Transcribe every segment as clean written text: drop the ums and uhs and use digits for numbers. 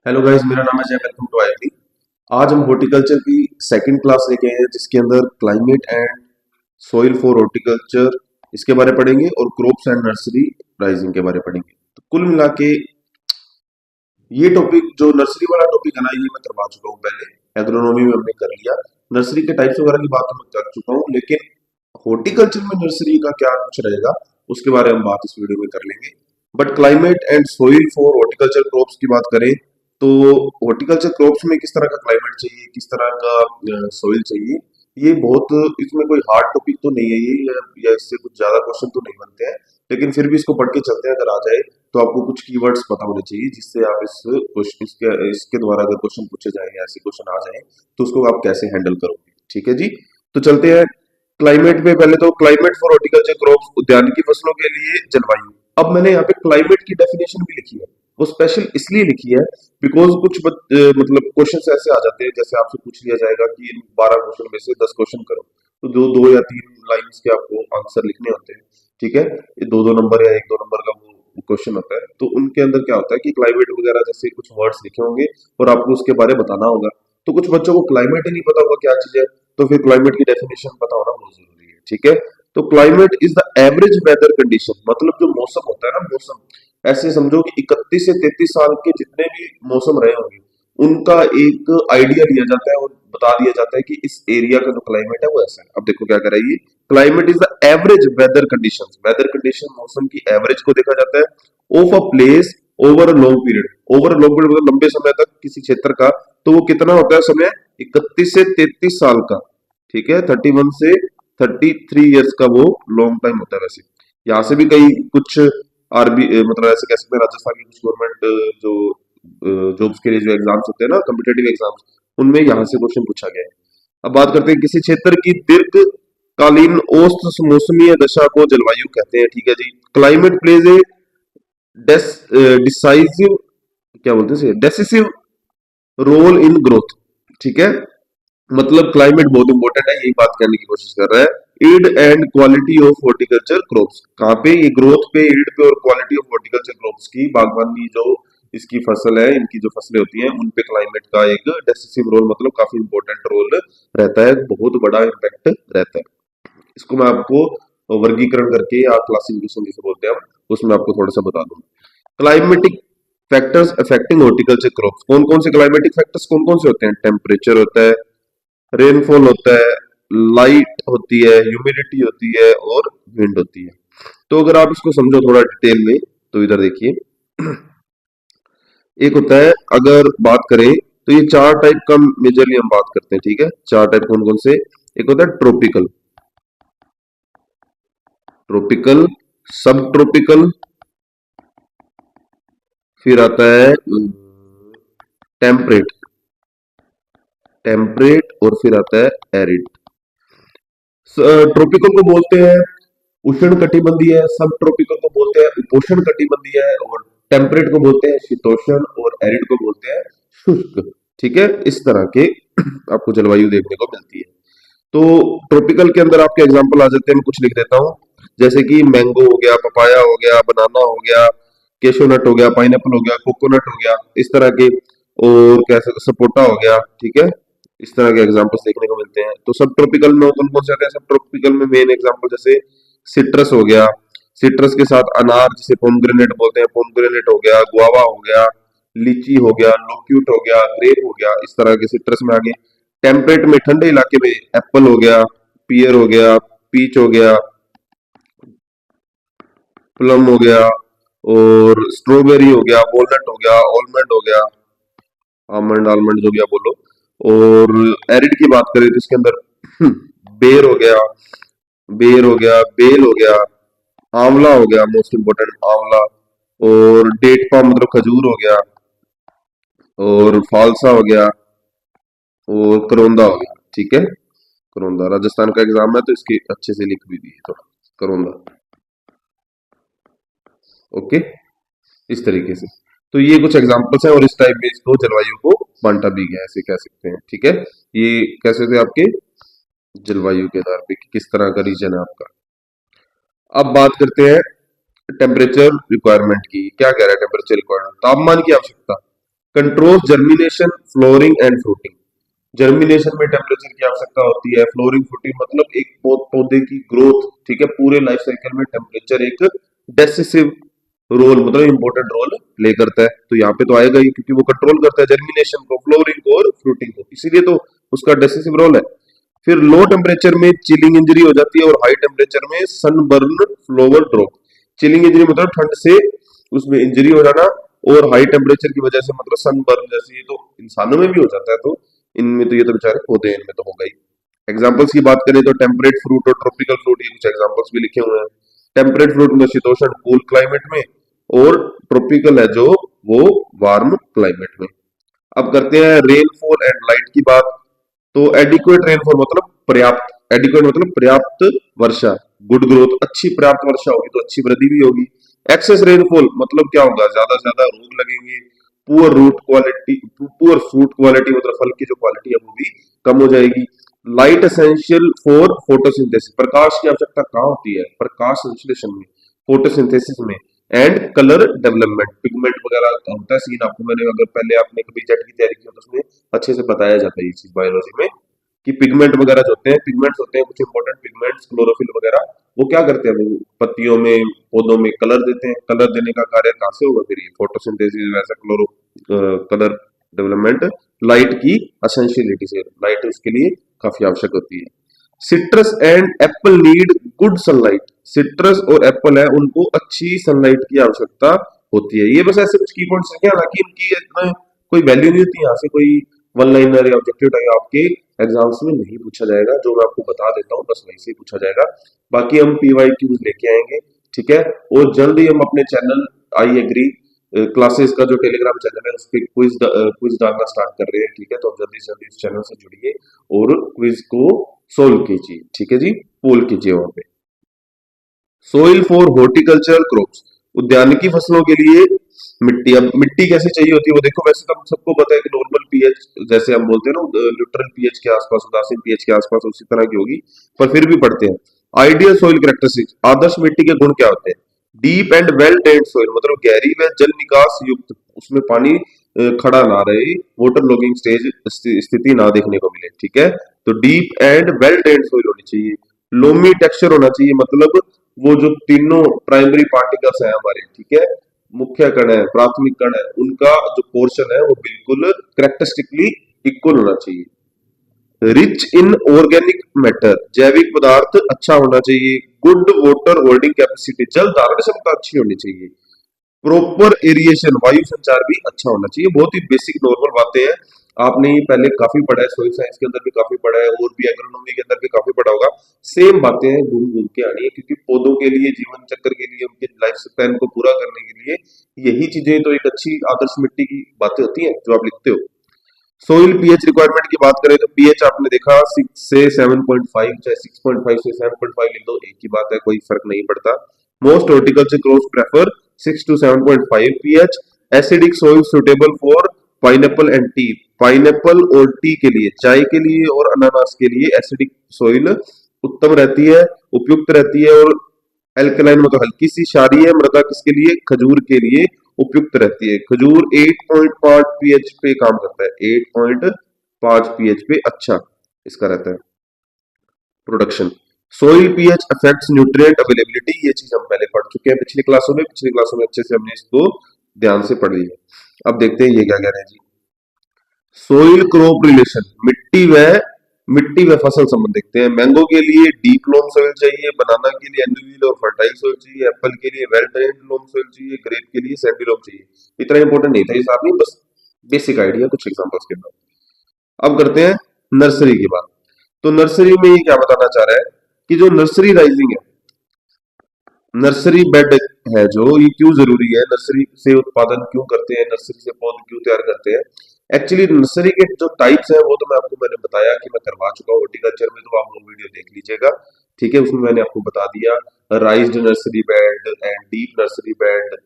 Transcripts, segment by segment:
Hello guys, मेरा नाम है जय। Welcome to IIT. आज हम हॉर्टिकल्चर की सेकंड क्लास लेके आए हैं, जिसके अंदर climate and soil for horticulture इसके बारे में पढ़ेंगे और क्रॉप्स एंड नर्सरी राइजिंग के बारे में पढ़ेंगे। तो कुल मिला के ये टॉपिक जो नर्सरी वाला टॉपिक है ना, ये मैं करवा चुका हूँ पहले। एग्रोनॉमी में हमने कर लिया। नर्सरी के टाइप्स वगैरह की बात तो मैं कर चुका हूँ, लेकिन हॉर्टिकल्चर में नर्सरी का क्या कुछ रहेगा उसके बारे में बात इस वीडियो में कर लेंगे। But climate and soil for horticulture crops की बात करें तो हॉर्टिकल्चर क्रॉप्स में किस तरह का क्लाइमेट चाहिए, किस तरह का सोइल चाहिए, ये बहुत, इसमें कोई हार्ड टॉपिक तो नहीं है ये, या इससे कुछ ज्यादा क्वेश्चन तो नहीं बनते हैं। लेकिन फिर भी इसको पढ़ के चलते हैं। अगर आ जाए तो आपको कुछ कीवर्ड्स पता होने चाहिए, जिससे आप इस क्वेश्चन इसके द्वारा अगर क्वेश्चन पूछे जाए या ऐसे क्वेश्चन आ जाए तो उसको आप कैसे हैंडल करोगे। ठीक है जी, तो चलते हैं क्लाइमेट में। पहले तो क्लाइमेट फॉर हॉर्टिकल्चर क्रॉप्स, उद्यान की फसलों के लिए जलवायु। अब मैंने यहाँ पे क्लाइमेट की डेफिनेशन भी लिखी है। वो स्पेशल इसलिए लिखी है बिकॉज मतलब क्वेश्चन ऐसे आ जाते हैं, जैसे आपसे पूछ लिया जाएगा कि इन 12 क्वेश्चन में से 10 क्वेश्चन करो, तो दो दो या तीन लाइंस के आपको आंसर लिखने होते हैं। ठीक है, ये दो दो नंबर या एक दो नंबर का वो क्वेश्चन होता है। तो उनके अंदर क्या होता है कि क्लाइमेट वगैरह जैसे कुछ वर्ड्स लिखे होंगे और आपको उसके बारे में बताना होगा। तो कुछ बच्चों को क्लाइमेट ही नहीं पता होगा क्या चीज है, तो फिर क्लाइमेट की डेफिनेशन पता होना बहुत जरूरी है। ठीक है, तो climate is the average weather condition, मतलब जो मौसम होता है ना, मौसम ऐसे समझो कि 31 से 33 साल के जितने भी मौसम रहे होंगे उनका एक आइडिया दिया जाता है और बता दिया जाता है कि इस एरिया का जो क्लाइमेट है वो ऐसा है। अब देखो क्या कर रहा है ये, climate is the average weather condition. Weather condition मौसम की एवरेज को देखा जाता है of a place over a long period. Over a long period मतलब लंबे समय तक किसी क्षेत्र का। तो वो कितना होता है समय, 31 से 33 साल का। ठीक है, 31 से 33 ईयर्स का वो लॉन्ग टाइम होता है। वैसे यहाँ से भी कई कुछ आरबी मतलब ऐसे कह सकते हैं, राजस्थान की कुछ गवर्नमेंट जो जॉब्स के लिए जो एग्जाम्स होते हैं ना, कम्पिटेटिव एग्जाम्स, उनमें यहाँ से क्वेश्चन पूछा गया है। अब बात करते हैं किसी क्षेत्र की दीर्घकालीन औसत मौसमीय दशा को जलवायु कहते हैं। ठीक है जी, क्लाइमेट प्लेज ए डिसाइसिव, क्या बोलते हैं, डेसिसिव रोल इन ग्रोथ। ठीक है, मतलब क्लाइमेट बहुत इंपॉर्टेंट है, यही बात करने की कोशिश कर रहा है। Yield and quality of horticulture crops, कहाँ पे ये ग्रोथ पे, ईल्ड पे और क्वालिटी ऑफ हॉर्टिकल्चर क्रॉप्स की, बागवानी जो इसकी फसल है, इनकी जो फसलें होती हैं उन पे क्लाइमेट का एक डेसिसिव रोल, मतलब काफी इंपॉर्टेंट रोल रहता है, बहुत बड़ा इम्पैक्ट रहता है। इसको मैं आपको वर्गीकरण करके या क्लासिफिकेशन जिसे बोलते हैं हम, उसमें आपको थोड़ा सा बता दूं। Climatic factors affecting horticulture crops, कौन कौन से क्लाइमेटिक फैक्टर्स कौन कौन से होते हैं? टेम्परेचर होता है, रेनफॉल होता है, लाइट होती है, ह्यूमिडिटी होती है और विंड होती है। तो अगर आप इसको समझो थोड़ा डिटेल में, तो इधर देखिए। एक होता है, अगर बात करें तो ये चार टाइप का मेजरली हम बात करते हैं। ठीक है, चार टाइप कौन कौन से? एक होता है ट्रॉपिकल, ट्रॉपिकल, सब ट्रॉपिकल, फिर आता है टेम्परेट, टेम्परेट, और फिर आता है एरिड। ट्रॉपिकल को बोलते हैं उष्ण कटिबंधीय, सब ट्रॉपिकल को बोलते हैं उपोष्ण कटिबंधीय, और टेम्परेट को बोलते हैं शीतोष्ण, और एरिड को बोलते हैं शुष्क। ठीक है, इस तरह के आपको जलवायु देखने को मिलती है। तो ट्रॉपिकल के अंदर आपके एग्जांपल आ जाते हैं, मैं कुछ लिख देता हूँ, जैसे कि मैंगो हो गया, पपाया हो गया, बनाना हो गया, केशोनट हो गया, पाइनएप्पल हो गया, कोकोनट हो गया, इस तरह के, और क्या सपोटा हो गया। ठीक है, इस तरह के एग्जांपल्स देखने को मिलते हैं। तो सब ट्रॉपिकल में कौन कौन से आते हैं? सब ट्रॉपिकल में मेन एग्जांपल जैसे सिट्रस हो गया, सिट्रस के साथ अनार जिसे पोमग्रेनेट बोलते हैं, पोमग्रेनेट हो गया, गुआवा हो गया, लीची हो गया, लोक्यूट हो गया, ग्रेप हो गया, इस तरह के सिट्रस में आगे। टेम्परेट में ठंडे इलाके में एप्पल हो गया, पियर हो गया, पीच हो गया, प्लम हो गया, और स्ट्रॉबेरी हो गया, वॉलनट हो गया, ऑलमंड हो गया, आलमंड, आलमंड जो भी आप बोलो। और एरिड की बात करें तो इसके अंदर बेर हो गया, बेर हो गया, बेल हो गया, आंवला हो गया, मोस्ट इंपोर्टेंट आंवला, और डेट पाम मतलब खजूर हो गया, और फालसा हो गया, और करौंदा हो गया। ठीक है, करौंदा राजस्थान का एग्जाम है तो इसकी अच्छे से लिख भी दी है, तो करौंदा। ओके, इस तरीके से। तो ये कुछ एग्जांपल्स हैं, और इस टाइप में इसको जलवायु को बांटा भी गया है, ऐसे कह सकते हैं। ठीक है, ये कैसे थे आपके जलवायु के आधार पे कि किस तरह का रीजन है आपका। अब बात करते हैं टेम्परेचर रिक्वायरमेंट की। क्या कह रहा है टेम्परेचर रिक्वायरमेंट? तापमान की आवश्यकता। Control germination, flooring and fruiting. Germination में टेम्परेचर की आवश्यकता होती है, फ्लोरिंग फ्रूटिंग मतलब एक पौधे की ग्रोथ, ठीक है, पूरे लाइफ साइकिल में टेम्परेचर एक डेसिसिव रोल मतलब इंपॉर्टेंट रोल प्ले करता है। तो यहाँ पे तो आएगा ही क्योंकि वो कंट्रोल करता है जर्मिनेशन को, फ्लोरिंग को और फ्रूटिंग को, इसीलिए तो उसका डेसिसिव रोल है। फिर लो टेम्परेचर में चिलिंग इंजरी हो जाती है और हाई टेम्परेचर में sunburn, flower drop. Chilling injury मतलब ठंड से उसमें इंजरी हो जाना, और हाई टेम्परेचर की वजह से मतलब सनबर्न, जैसे ये तो इंसानों में भी हो जाता है, तो इनमें तो ये तो बेचारे पौधे, इनमें तो होगा ही। एग्जाम्पल्स की बात करें तो टेम्परेट फ्रूट और ट्रॉपिकल फ्रूट, ये कुछ एग्जाम्पल्स भी लिखे हुए हैं। टेम्परेट फ्रूट में शीतोष्ण कूल क्लाइमेट में, और ट्रॉपिकल है जो वो वार्म क्लाइमेट में। अब करते हैं रेनफॉल एंड लाइट की बात। तो एडिक्वेट रेनफॉल मतलब पर्याप्त, एडिक्वेट मतलब पर्याप्त वर्षा, गुड ग्रोथ, अच्छी पर्याप्त वर्षा होगी तो अच्छी वृद्धि भी होगी। एक्सेस रेनफॉल मतलब क्या होगा, ज्यादा से ज्यादा रोग लगेंगे। Poor root quality, poor fruit quality मतलब फल की जो क्वालिटी है वो भी कम हो जाएगी। लाइट एसेंशियल फॉर फोटोसिंथेसिस, प्रकाश की आवश्यकता कहाँ होती है, प्रकाश संश्लेषण में, फोटोसिंथेसिस में। एंड कलर डेवलपमेंट, पिगमेंट वगैरह का होता है सीन, आपको मैंने अगर पहले आपने कभी जेट की तैयारी की हो तो उसमें अच्छे से बताया जाता है ये चीज बायोलॉजी में, कि पिगमेंट वगैरह जो होते हैं, पिगमेंट्स होते हैं कुछ इंपॉर्टेंट पिगमेंट्स, क्लोरोफिल वगैरह, वो क्या करते हैं, वो पत्तियों में, पौधों में कलर देते हैं। कलर देने का कार्य कहाँ से होगा, फिर ये फोटोसिंथेसिस, वैसा क्लोरो कलर डेवलपमेंट लाइट की असेंशियलिटी से, लाइट उसके लिए काफी आवश्यक होती है। Citrus and Apple need good sunlight, citrus और एप्पल है उनको अच्छी सनलाइट की आवश्यकता होती है। ये बस ऐसे कुछ की पॉइंट्स हैं, हालांकि इनकी इतना कोई वैल्यू नहीं होती, यहाँ से कोई वन लाइनर या ऑब्जेक्टिव टाइप आपके एग्जाम्स में नहीं पूछा जाएगा, जो मैं आपको बता देता हूँ बस वहीं से पूछा जाएगा। बाकी हम पीवाई क्यूज लेके आएंगे, ठीक है। और जल्द ही हम अपने चैनल आई एग्री क्लासेस का जो टेलीग्राम चैनल है उस पर क्विज डालना स्टार्ट कर रहे हैं, ठीक है। तो आप जल्दी से जल्दी इस चैनल से जुड़िए और क्विज को सोल्व कीजिए, ठीक है जी, पोल कीजिए वहां पे। सोइल फॉर हॉर्टिकल्चरल क्रॉप्स, उद्यानिकी फसलों के लिए मिट्टी। अब मिट्टी कैसे चाहिए होती है वो देखो, वैसे तो हम सबको पता है कि नॉर्मल पीएच, जैसे हम बोलते हैं ना न्यूट्रल पीएच के आसपास, उदासीन पीएच के आसपास उसी तरह की होगी, पर फिर भी पढ़ते हैं। आइडियल सोइल कैरेक्टरिस्टिक्स, आदर्श मिट्टी के गुण क्या होते हैं। Deep and well drained soil मतलब गहरी व जल निकास युक्त, उसमें पानी खड़ा ना रहे, वाटर लॉगिंग स्टेज स्थिति ना देखने को मिले, ठीक है। तो deep and well drained soil होनी चाहिए। लोमी टेक्सचर होना चाहिए, मतलब वो जो तीनों प्राइमरी पार्टिकल्स हैं हमारे, ठीक है, मुख्य कण है, प्राथमिक कण है, उनका जो पोर्शन है वो बिल्कुल करेक्टरिस्टिकली इक्वल होना चाहिए। रिच इन ऑर्गेनिक मैटर, जैविक पदार्थ अच्छा होना चाहिए। गुड वाटर होल्डिंग कैपेसिटी, जल धारण क्षमता अच्छी होनी चाहिए। प्रॉपर एरिएशन, वायु संचार भी अच्छा होना चाहिए। बहुत ही बेसिक नॉर्मल बातें हैं, आपने ये पहले काफी पढ़ा है, सोइल साइंस के अंदर भी काफी पढ़ा है, और भी एग्रोनॉमी के अंदर भी काफी पढ़ा होगा। सेम बातें हैं, घूम घूम के आनी है, क्योंकि पौधों के लिए, जीवन चक्र के लिए, उनके लाइफ स्पैन को पूरा करने के लिए यही चीजें तो एक अच्छी आदर्श मिट्टी की बातें होती हैं जो आप लिखते हो। सोइल पीएच रिक्वायरमेंट की बात करें तो पीएच आपने देखा 6 से 7.5, चाहे 6.5 से 7.5 लिख दो, एक ही बात है, कोई फर्क नहीं पड़ता। Most horticulture crops prefer 6 to 7.5 pH. Acidic soil suitable for pineapple and T, pineapple और टी के लिए, चाय के लिए और अनानास के लिए एसिडिक सोइल उत्तम रहती है, उपयुक्त रहती है। और एल्कलाइन मतलब हल्की सी क्षारीय मृदा किसके लिए, खजूर के लिए उपयुक्त रहती है। खजूर 8.5 पीएच पे काम करता है, 8.5 पीएच पे अच्छा इसका रहता है production. Soil pH affects nutrient availability, ये चीज हम पहले पढ़ चुके हैं पिछली क्लासों में, पिछली क्लासों में अच्छे से हमने इसको ध्यान से पढ़ लिया। अब देखते हैं ये क्या कह रहे हैं जी। सोइल क्रॉप रिलेशन, मिट्टी व फसल संबंध देखते हैं। मैंगो के लिए डीप लोम सोइल चाहिए, बनाना के लिए एनुअल और फर्टाइल सोइल चाहिए, एप्पल के लिए वेल ड्रेन्ड लोम सोइल चाहिए, ग्रेप के लिए सैंडी लोम चाहिए। इतना इंपॉर्टेंट नहीं था ये साथ, नहीं, बस बेसिक आइडिया कुछ एग्जांपल्स के बाद। अब करते हैं नर्सरी की बात। तो नर्सरी में ये क्या बताना चाह रहा है कि जो नर्सरी राइजिंग है, नर्सरी बेड है जो, ये क्यों जरूरी है, नर्सरी से उत्पादन क्यों करते हैं, नर्सरी से पौध क्यों तैयार करते हैं। एक्चुअली नर्सरी के जो टाइप्स हैं वो तो मैं आपको मैंने बताया कि मैं करवा चुका हूँ हॉर्टिकल्चर में, तो आप वो वीडियो देख लीजिएगा, ठीक है। उसमें मैंने आपको बता दिया राइज्ड nursery bed and deep nursery bed,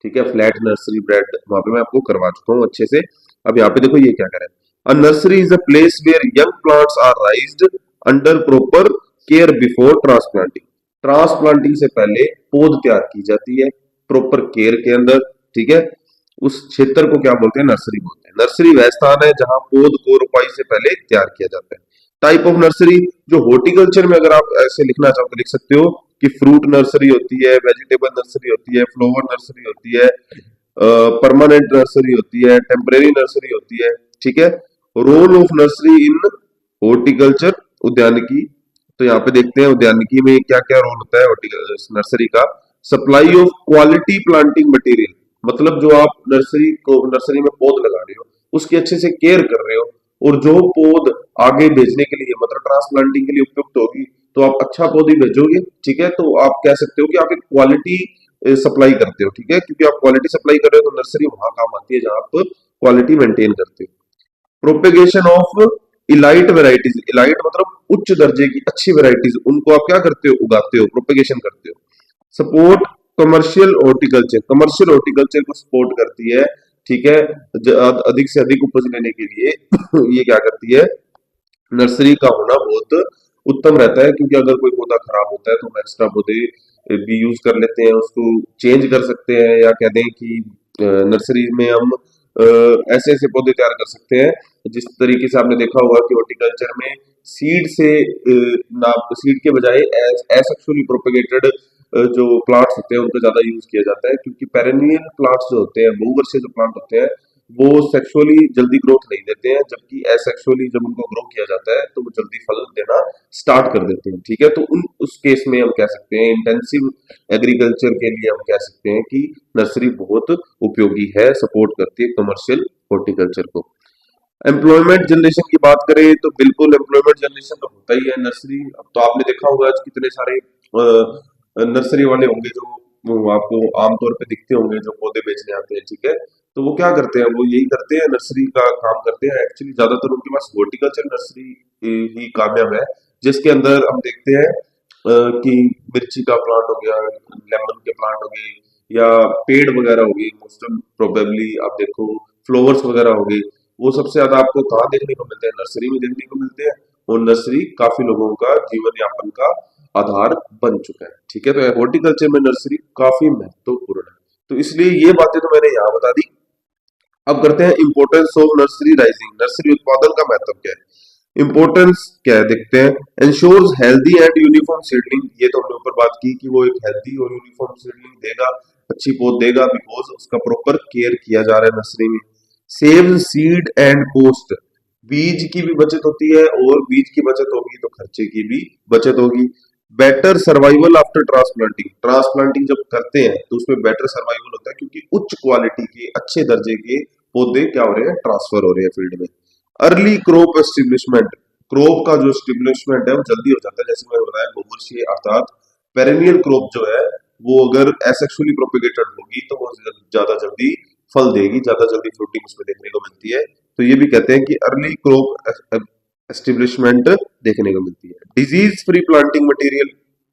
ठीक है, फ्लैट नर्सरी बेड, वहां पे मैं आपको करवा चुका हूँ अच्छे से। अब यहाँ पे देखो ये क्या कह रहा है, a nursery is a place where young plants are raised under proper care before transplanting, transplanting से पहले पौध तैयार की जाती है प्रॉपर केयर के अंदर, ठीक है। उस क्षेत्र को क्या बोलते हैं? नर्सरी बोलते हैं। नर्सरी वह स्थान है जहां पौध को रोपाई से पहले तैयार किया जाता है। टाइप ऑफ नर्सरी, जो हॉर्टिकल्चर में अगर आप ऐसे लिखना चाहो तो लिख सकते हो कि फ्रूट नर्सरी होती है, वेजिटेबल नर्सरी होती है, फ्लावर नर्सरी होती है, परमानेंट नर्सरी होती है, टेम्परेरी नर्सरी होती है। ठीक है। Role of nursery in horticulture, उद्यानिकी। तो यहाँ पे देखते हैं उद्यानिकी में क्या क्या रोल होता है नर्सरी का। Supply of quality planting material, मतलब जो आप नर्सरी में पौध लगा रहे हो उसकी अच्छे से केयर कर रहे हो, और जो पौध आगे भेजने के लिए मतलब ट्रांसप्लांटिंग के लिए उपयुक्त होगी तो आप अच्छा पौध ही भेजोगे। ठीक है। तो आप कह सकते हो कि आप एक क्वालिटी सप्लाई करते हो। ठीक है। क्योंकि आप क्वालिटी सप्लाई कर रहे हो तो नर्सरी वहां काम आती है जहां आप क्वालिटी मेंटेन करते हो। Propagation of elite varieties, elite मतलब उच्च दर्जे की अच्छी वेराइटीज, उनको आप क्या करते हो? उगाते हो, प्रोपेगेशन करते हो। Support commercial horticulture, commercial horticulture को सपोर्ट करती है। ठीक है। अधिक से अधिक उपज लेने के लिए ये क्या करती है? नर्सरी का होना बहुत उत्तम रहता है, क्योंकि अगर कोई पौधा खराब होता है तो हम एक्स्ट्रा पौधे भी यूज कर लेते हैं, उसको चेंज कर सकते हैं, या कह दें कि नर्सरी में हम ऐसे ऐसे पौधे तैयार कर सकते हैं। जिस तरीके से आपने देखा होगा कि हॉर्टिकल्चर में सीड से ना सीड के बजाय एसेक्सुअली प्रोपेगेटेड जो प्लांट्स होते हैं उनका ज्यादा यूज किया जाता है, क्योंकि पेरेनियल प्लांट्स जो होते हैं, बहुवर्षीय जो प्लांट होते हैं, वो सेक्सुअली जल्दी ग्रोथ नहीं देते हैं, जबकि एसेक्सुअली जब उनको ग्रो किया जाता है तो वो जल्दी फल देना स्टार्ट कर देते हैं। ठीक है। तो उस केस में हम कह सकते हैं इंटेंसिव एग्रीकल्चर के लिए हम कह सकते हैं कि नर्सरी बहुत उपयोगी है, सपोर्ट करती है कमर्शियल हॉर्टिकल्चर को। एम्प्लॉयमेंट जनरेशन की बात करें तो बिल्कुल एम्प्लॉयमेंट जनरेशन तो होता ही है नर्सरी। अब तो आपने देखा होगा आज कितने सारे नर्सरी वाले होंगे जो वो आपको आमतौर पे दिखते होंगे जो पौधे बेचने आते हैं। ठीक है। तो वो क्या करते हैं? वो यही करते हैं, नर्सरी का काम करते हैं। एक्चुअली ज्यादातर उनके पास हॉर्टिकल्चर नर्सरी ही कामयाब है, जिसके अंदर हम देखते हैं कि मिर्ची का प्लांट हो गया, लेमन के प्लांट हो गए, या पेड़ वगैरह हो गई, मोस्ट प्रोबेबली आप देखो फ्लावर्स वगैरह हो गई, वो सबसे ज्यादा आपको कहाँ देखने को मिलते हैं? नर्सरी में देखने को मिलते हैं। और नर्सरी काफी लोगों का जीवन यापन का आधार बन चुका है। ठीक है। तो हॉर्टिकल्चर में नर्सरी काफी महत्वपूर्ण है। तो इसलिए ये बातें तो मैंने यहाँ बता दी। अब करते हैं importance of nursery rising, nursery उत्पादन का महत्व क्या है? इंपोर्टेंस क्या है देखते हैं। Ensures healthy and uniform seedling, ये तो हमने ऊपर बात की कि वो एक हेल्दी और यूनिफॉर्म सीडलिंग देगा, अच्छी पौध देगा, बिकॉज उसका प्रॉपर केयर किया जा रहा है नर्सरी में। सेव सीड एंड कॉस्ट, बीज की भी बचत होती है, और बीज की बचत होगी तो खर्चे की भी बचत होगी। Better survival after transplanting, transplanting जब करते हैं तो उसमें बेटर सर्वाइवल होता है, क्योंकि उच्च क्वालिटी के अच्छे दर्जे के पौधे क्या हो रहे हैं? ट्रांसफर हो रहे हैं फील्ड में। अर्ली क्रॉप एस्टेब्लिशमेंट, क्रॉप का जो एस्टेब्लिशमेंट है वो जल्दी हो जाता है। जैसे मैंने बताया बहुवर्षीय अर्थात पेरेनियल क्रॉप जो है वो अगर एसेक्सुअली प्रोपेगेटेड होगी तो वो ज्यादा जल्दी फल देगी, ज्यादा जल्दी फ्रूटिंग उसमें देखने को मिलती है। तो ये भी कहते हैं कि अर्ली क्रॉप एस्टेब्लिशमेंट देखने को मिलती है। Disease free planting material,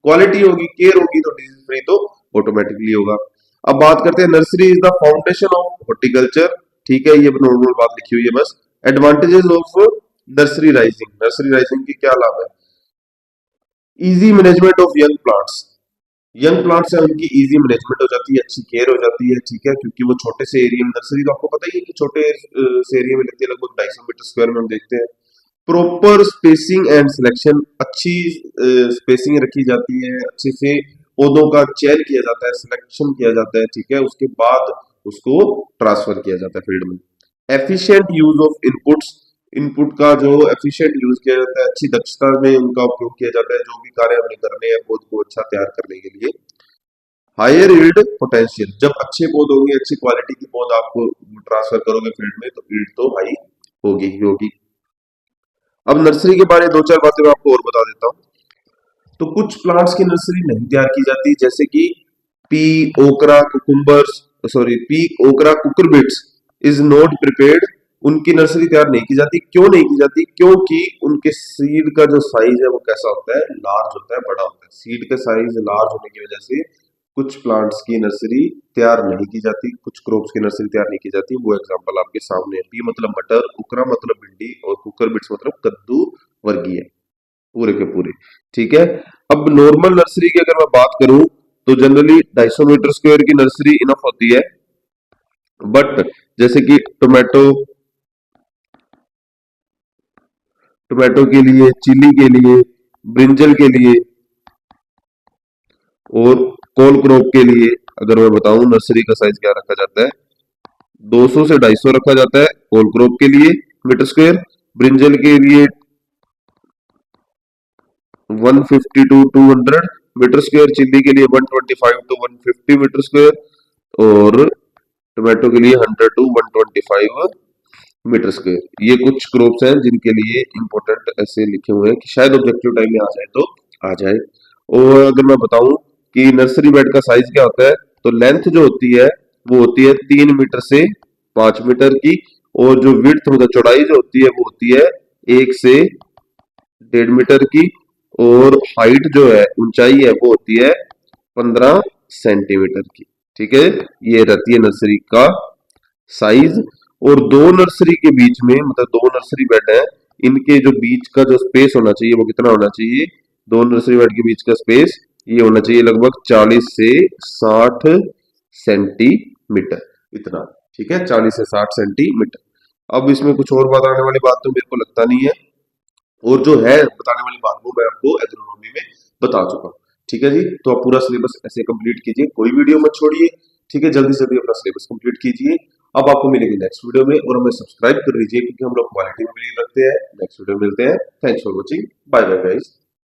quality होगी, केयर होगी तो डिजीज फ्री तो ऑटोमेटिकली होगा। अब बात करते हैं nursery is the foundation of horticulture. ठीक है। ये नॉर्मल बात लिखी हुई है बस। Advantages of nursery rising, nursery rising के क्या लाभ है? Easy management of young plants, young plants है उनकी इजी मैनेजमेंट हो जाती है, अच्छी केयर हो जाती है। ठीक है। क्योंकि वो छोटे से एरिया में, नर्सरी तो आपको पता ही है कि छोटे से एरिया में लगती है, लगभग 250 मीटर स्क्वायर में हम देखते हैं। प्रॉपर स्पेसिंग एंड सिलेक्शन, अच्छी स्पेसिंग रखी जाती है, अच्छे से पौधों का चयन किया जाता है, सिलेक्शन किया जाता है। ठीक है। उसके बाद उसको ट्रांसफर किया जाता है फील्ड में। Efficient use of inputs, input का जो एफिशिएंट यूज किया जाता है, अच्छी दक्षता में उनका उपयोग किया जाता है, जो भी कार्य हमने करने हैं पौध को अच्छा तैयार करने के लिए। हायर यील्ड पोटेंशियल, जब अच्छे पौध होंगे, अच्छी क्वालिटी की पौध आपको ट्रांसफर करोगे फील्ड में तो यील्ड तो हाई होगी ही होगी। अब नर्सरी के बारे में दो चार बातें मैं आपको और बता देता हूँ। तो कुछ प्लांट्स की नर्सरी नहीं तैयार की जाती, जैसे कि पी ओकरा कुकुम्बर्स, सॉरी पी ओकरा कुकुरबिट्स इज नॉट प्रिपेयर्ड, उनकी नर्सरी तैयार नहीं की जाती। क्यों नहीं की जाती? क्योंकि उनके सीड का जो साइज है वो कैसा होता है? लार्ज होता है, बड़ा होता है। सीड का साइज लार्ज होने की वजह से कुछ प्लांट्स की नर्सरी तैयार नहीं की जाती, कुछ क्रॉप्स की नर्सरी तैयार नहीं की जाती। वो एग्जांपल आपके सामने है। पी मतलब मटर, उकरा मतलब भिंडी, और कुकुरबिट्स मतलब कद्दू वर्गीय, पूरे के पूरे। ठीक है। अब नॉर्मल नर्सरी की अगर मैं बात करूं तो जनरली 250 मीटर स्क्वायर की नर्सरी इनफ होती है। बट जैसे कि टोमेटो, टोमेटो के लिए, चिली के लिए, ब्रिंजल के लिए और कोल क्रॉप के लिए अगर मैं बताऊं नर्सरी का साइज क्या रखा जाता है, 200 से 250 रखा जाता है कोल क्रॉप के लिए मीटर स्क्वायर, ब्रिंजल के लिए 150 टू 200 मीटर स्क्वायर, चिल्ली के लिए 125 टू 150 मीटर स्क्वायर और टोमेटो के लिए 100 टू 125 मीटर स्क्वायर। ये कुछ क्रॉप्स हैं जिनके लिए इंपॉर्टेंट ऐसे लिखे हुए हैं कि शायद ऑब्जेक्टिव टाइम में आ जाए तो आ जाए। और अगर मैं बताऊं कि नर्सरी बेड का साइज क्या होता है, तो लेंथ जो होती है वो होती है 3 मीटर से 5 मीटर की, और जो विड्थ मतलब चौड़ाई जो होती है वो होती है 1 से 1.5 मीटर की, और हाइट जो है ऊंचाई है वो होती है 15 सेंटीमीटर की। ठीक है, ये रहती है नर्सरी का साइज। और दो नर्सरी के बीच में मतलब दो नर्सरी बेड है, इनके जो बीच का जो स्पेस होना चाहिए वो कितना होना चाहिए, दो नर्सरी बेड के बीच का स्पेस ये होना चाहिए लगभग 40 से 60 सेंटीमीटर इतना। ठीक है, 40 से 60 सेंटीमीटर। अब इसमें कुछ और बताने वाली बात तो मेरे को लगता नहीं है, और जो है बताने वाली बात वो मैं आपको एग्रोनॉमी में बता चुका हूँ। ठीक है जी, तो आप पूरा सिलेबस ऐसे कंप्लीट कीजिए, कोई वीडियो मत छोड़िए। ठीक है, जल्दी से जल्दी अपना सिलेबस कंप्लीट कीजिए। अब आपको मिलेगी नेक्स्ट वीडियो में, और हमें सब्सक्राइब कर लीजिए क्योंकि हम लोग क्वालिटी में बिलीव रखते हैं। नेक्स्ट वीडियो में मिलते हैं। Thanks for watching, bye bye guys.